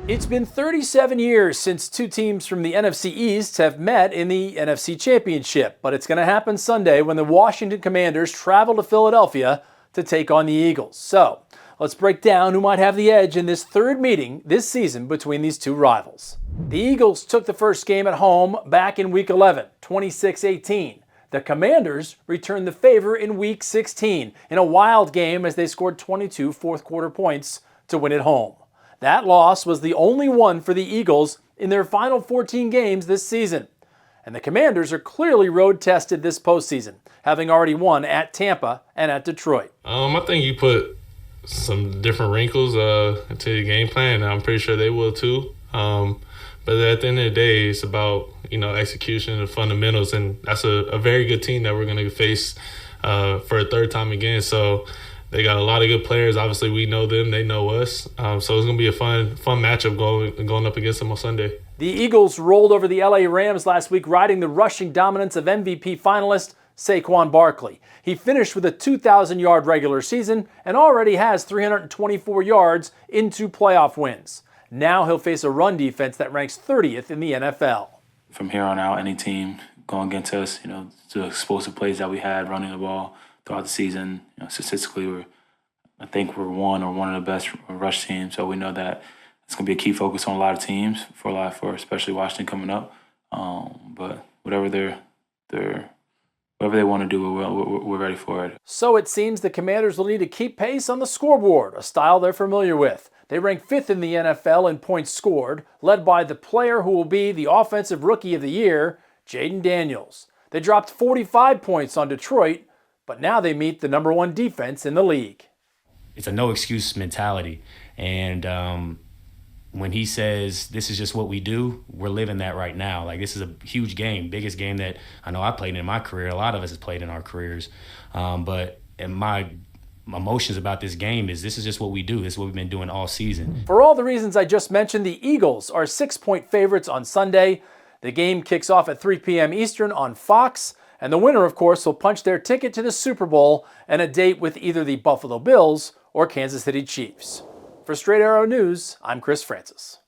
It's been 37 years since two teams from the NFC East have met in the NFC Championship, but it's going to happen Sunday when the Washington Commanders travel to Philadelphia to take on the Eagles. So, let's break down who might have the edge in this third meeting this season between these two rivals. The Eagles took the first game at home back in Week 11, 26-18. The Commanders returned the favor in Week 16 in a wild game as they scored 22 fourth-quarter points to win at home. That loss was the only one for the Eagles in their final 14 games this season. And the Commanders are clearly road-tested this postseason, having already won at Tampa and at Detroit. I think you put some different wrinkles into your game plan, and I'm pretty sure they will too. But at the end of the day, it's about execution and fundamentals, and that's a very good team that we're going to face for a third time again. So they got a lot of good players. Obviously, we know them; they know us. So it's going to be a fun matchup going up against them on Sunday. The Eagles rolled over the LA Rams last week, riding the rushing dominance of MVP finalist Saquon Barkley. He finished with a 2,000-yard regular season and already has 324 yards in 2 playoff wins. Now he'll face a run defense that ranks 30th in the NFL. From here on out, any team going against us, the explosive plays that we had running the ball throughout the season, statistically, I think we're one of the best rush teams. So we know that it's going to be a key focus on a lot of teams for especially Washington coming up. But whatever they want to do, we're ready for it. So it seems the Commanders will need to keep pace on the scoreboard, a style they're familiar with. They rank 5th in the NFL in points scored, led by the player who will be the Offensive Rookie of the Year, Jaden Daniels. They dropped 45 points on Detroit, but now they meet the number 1 defense in the league. It's a no-excuse mentality, and when he says this is just what we do, we're living that right now. Like, this is a huge game, biggest game that I know I played in my career. A lot of us has played in our careers, but in my emotions about this game is this is just what we do. This is what we've been doing all season. For all the reasons I just mentioned, the Eagles are 6-point favorites on Sunday. The game kicks off at 3 p.m. Eastern on Fox, and the winner, of course, will punch their ticket to the Super Bowl and a date with either the Buffalo Bills or Kansas City Chiefs. For Straight Arrow News, I'm Chris Francis.